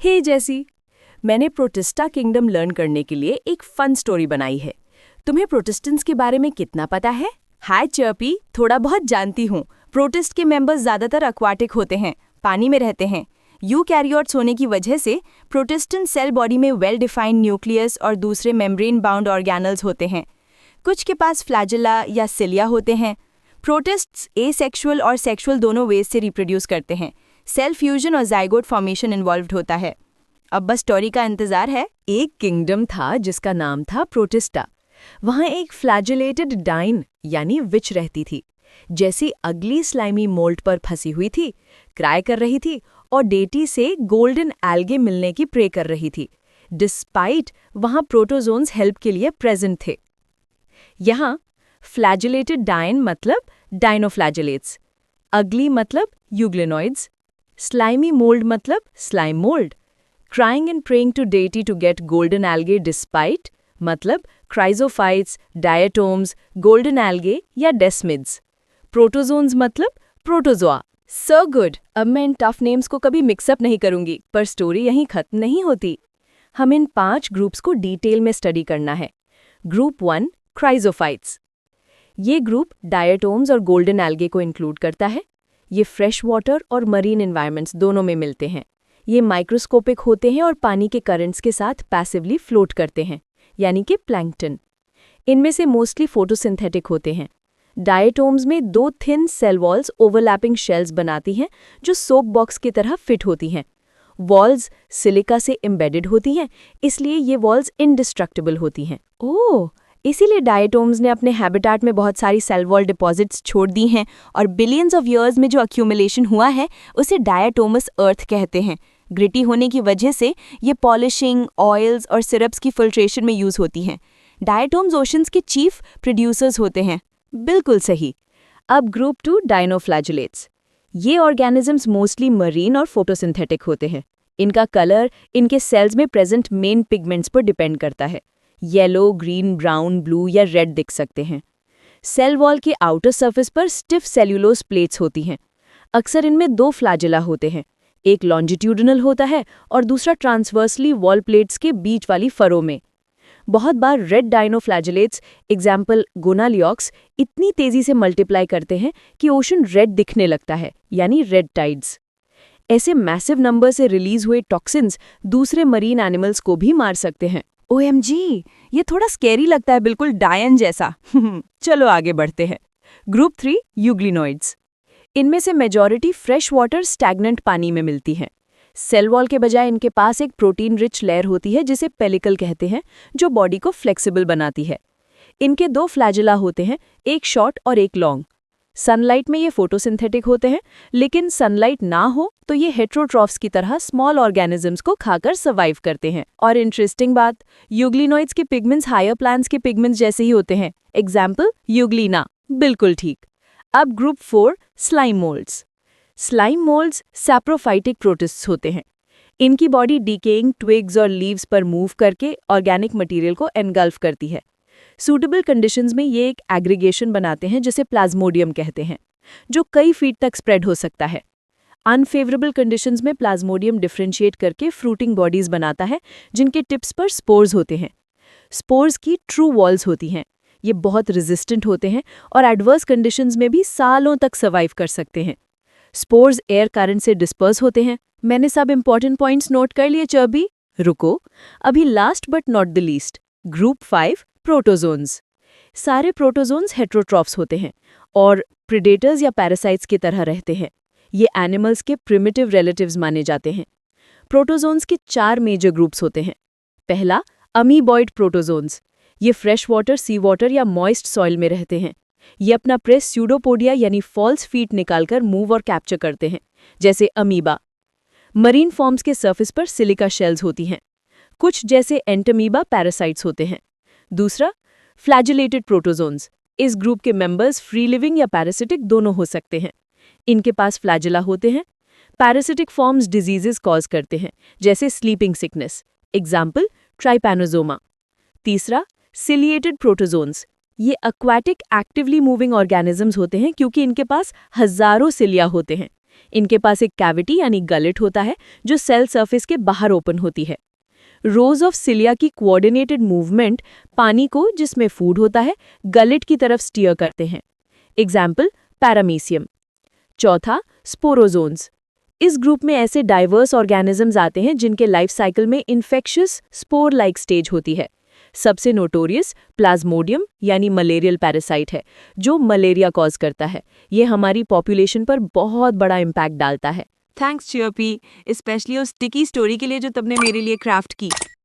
हे जैसी, मैंने protista kingdom learn करने के लिए एक फन स्टोरी बनाई है। तुम्हें प्रोटिस्टेंट्स के बारे में कितना पता है? हाय चर्पी, थोड़ा बहुत जानती हूँ। प्रोटिस्ट के मेंबर्स ज़्यादातर एक्वाटिक होते हैं, पानी में रहते हैं। यूकैरियोट्स होने की वजह से प्रोटिस्टेंट सेल बॉडी में वेल डिफाइंड न्यूक्लियस और दूसरे मेम्ब्रेन बाउंड ऑर्गेनल्स होते हैं। कुछ के पास फ्लैजेला या सिलिया होते हैं। प्रोटिस्ट्स एसेक्सुअल और सेक्सुअल दोनों वेज से रिप्रोड्यूस करते हैं। सेल फ्यूजन और जाइगोट फॉर्मेशन इन्वॉल्व्ड होता है। अब बस स्टोरी का इंतजार है। एक किंगडम था जिसका नाम था प्रोटिस्टा। वहाँ एक फ्लैजेलेटेड डाइन यानी विच रहती थी। जैसी अगली स्लाइमी मोल्ड पर फंसी हुई थी, क्राई कर रही थी और डेटी से गोल्डन एल्गे मिलने की प्रे कर रही थी। डिस्पाइट वहाँ प्रोटोजोन्स हेल्प के लिए प्रेजेंट थे। यहाँ फ्लैजेलेटेड डाइन मतलब डाइनोफ्लैजेलेट्स, अगली मतलब यूग्लिनॉइड्स, स्लाइमी मोल्ड मतलब slime mould, crying and praying to deity to get golden algae despite मतलब क्राइजोफाइट्स, डायटोम्स, गोल्डन एल्गे या डेस्मिड्स, प्रोटोजोन्स मतलब प्रोटोजोआ। सो गुड, अब मैं इन टफ नेम्स को कभी मिक्सअप नहीं करूंगी, पर स्टोरी यहीं खत्म नहीं होती। हम इन 5 ग्रुप्स को डिटेल में स्टडी करना है। Group 1 chrysophytes. ये ग्रुप डायटोम्स और गोल्डन एल्गे को इंक्लूड करता है। ये फ्रेश वाटर और मरीन एनवायरनमेंट्स दोनों में मिलते हैं। ये माइक्रोस्कोपिक होते हैं और पानी के करंट्स के साथ पैसिवली फ्लोट करते हैं, यानी कि प्लैंक्टन। इनमें से मोस्टली फोटोसिंथेटिक होते हैं। डायटोम्स में 2 thin cell walls overlapping shells बनाती हैं जो सोप बॉक्स की तरह फिट होती हैं। वॉल्स सिलिका से एम्बेडेड होती हैं, इसलिए ये वॉल्स इंडिस्ट्रक्टिबल होती हैं। ओह, इसीलिए डायटोम्स ने अपने हैबिटेट में बहुत सारी सेल वॉल डिपॉजिट्स छोड़ दी हैं और बिलियंस ऑफ ईयर्स में जो अक्यूमुलेशन हुआ है उसे डायटोमस अर्थ कहते हैं। ग्रिटी होने की वजह से ये पॉलिशिंग, ऑयल्स और सिरप्स की फिल्ट्रेशन में यूज होती हैं। डायटोम्स ओशंस के चीफ प्रोड्यूसर्स होते हैं। बिल्कुल सही। अब ग्रुप 2 डाइनोफ्लैजेलेट्स। ये ऑर्गेनिजम्स मोस्टली मरीन और फोटोसिंथेटिक होते हैं। इनका कलर इनके सेल्स में प्रेजेंट मेन पिगमेंट्स पर डिपेंड करता है। येलो, ग्रीन, ब्राउन, ब्लू या रेड दिख सकते हैं। सेल वॉल के आउटर सरफेस पर स्टिफ सेल्यूलोज प्लेट्स होती हैं। अक्सर इनमें 2 फ्लैजेला होते हैं, एक लॉन्जिट्यूडिनल होता है और दूसरा ट्रांसवर्सली वॉल प्लेट्स के बीच वाली फरो में। बहुत बार रेड डाइनोफ्लैजेलेट्स एग्जाम्पल गोनालियोक्स इतनी तेजी से मल्टीप्लाई करते हैं कि ओशन रेड दिखने लगता है, यानी रेड टाइड्स। ऐसे मैसिव नंबर से रिलीज हुए टॉक्सिन्स दूसरे मरीन एनिमल्स को भी मार सकते हैं। OMG, ये थोड़ा स्कैरी लगता है, बिल्कुल डायन जैसा। चलो आगे बढ़ते हैं। Group 3 euglenoids. इनमें से मेजॉरिटी फ्रेश वाटर स्टैग्नेंट पानी में मिलती हैं। सेल वॉल के बजाय इनके पास एक प्रोटीन रिच लेयर होती है जिसे पेलिकल कहते हैं, जो बॉडी को फ्लेक्सिबल बनाती है। इनके 2 फ्लैजेला होते हैं, एक शॉर्ट और एक लॉन्ग। सनलाइट में ये फोटोसिंथेटिक होते हैं, लेकिन सनलाइट ना हो तो ये हेट्रोट्रॉफ्स की तरह स्मॉल ऑर्गेनिजम्स को खाकर सर्वाइव करते हैं। और इंटरेस्टिंग बात, यूग्लिनॉइड्स के पिगमेंट्स हायर प्लांट्स के पिगमेंट्स जैसे ही होते हैं। Example Euglena. बिल्कुल ठीक। अब group 4 slime moulds. Slime moulds saprophytic प्रोटिस्ट्स होते हैं। इनकी बॉडी डिकेइंग ट्विग्स और लीव्स पर मूव करके ऑर्गेनिक मटेरियल को एनगल्फ करती है। सूटेबल कंडीशंस में ये एक एग्रीगेशन बनाते हैं जिसे प्लाज्मोडियम कहते हैं, जो कई फीट तक स्प्रेड हो सकता है। अनफेवरेबल कंडीशंस में प्लाज्मोडियम डिफरेंशिएट करके फ्रूटिंग बॉडीज बनाता है जिनके टिप्स पर स्पोर्स होते हैं। स्पोर्स की ट्रू वॉल्स होती हैं। ये बहुत रेजिस्टेंट होते हैं और एडवर्स कंडीशंस में भी सालों तक सर्वाइव कर सकते हैं। स्पोर्स एयर करंट से डिस्पर्स होते हैं। मैंने सब इंपॉर्टेंट पॉइंट्स नोट कर लिए चर्बी। रुको, अभी last but not the least, group 5 protozoans. सारे प्रोटोजोन्स हेट्रोट्रॉफ्स होते हैं और प्रेडेटर्स या पैरासाइट्स की तरह रहते हैं। ये एनिमल्स के प्रिमिटिव रिलेटिव्स माने जाते हैं। प्रोटोजोन्स के 4 मेजर ग्रुप्स होते हैं। पहला, अमीबॉइड प्रोटोजोन्स। ये फ्रेश वाटर, सी वाटर या मॉइस्ट सॉइल में रहते हैं। ये अपना प्रेस स्यूडोपोडिया यानी फॉल्स फीट निकालकर मूव और कैप्चर करते हैं, जैसे अमीबा। मरीन फॉर्म्स के सरफेस पर सिलिका शेल्स होती हैं। कुछ जैसे एंटमीबा पैरासाइट्स होते हैं। दूसरा, फ्लैजेलेटेड प्रोटोजोन्स। इस ग्रुप के मेंबर्स फ्री लिविंग या पैरासिटिक दोनों हो सकते हैं। इनके पास फ्लैजेला होते हैं। पैरासिटिक फॉर्म्स डिजीजेस कॉज करते हैं, जैसे स्लीपिंग सिकनेस। एग्जाम्पल ट्राइपैनोजोमा। तीसरा, सिलिएटेड प्रोटोजोन्स। ये एक्वाटिक एक्टिवली मूविंग ऑर्गेनिजम्स होते हैं क्योंकि इनके पास हजारों सिलिया होते हैं। इनके पास एक कैविटी यानी गलेट होता है जो सेल सरफेस के बाहर ओपन होती है। रोज ऑफ सिलिया की कोऑर्डिनेटेड मूवमेंट पानी को, जिसमें फूड होता है, गलेट की तरफ स्टीयर करते हैं। Example paramecium. चौथा, स्पोरोजोन्स। इस ग्रुप में ऐसे डाइवर्स ऑर्गेनिजम्स आते हैं जिनके लाइफ साइकिल में इन्फेक्शियस स्पोर लाइक स्टेज होती है। सबसे नोटोरियस प्लाज्मोडियम यानी मलेरियल पैरासाइट है, जो मलेरिया कॉज करता है। ये हमारी पॉपुलेशन पर बहुत बड़ा इम्पैक्ट डालता है। थैंक्स चियरपी, स्पेशली उस स्टिकी स्टोरी के लिए जो तुमने मेरे लिए क्राफ्ट की।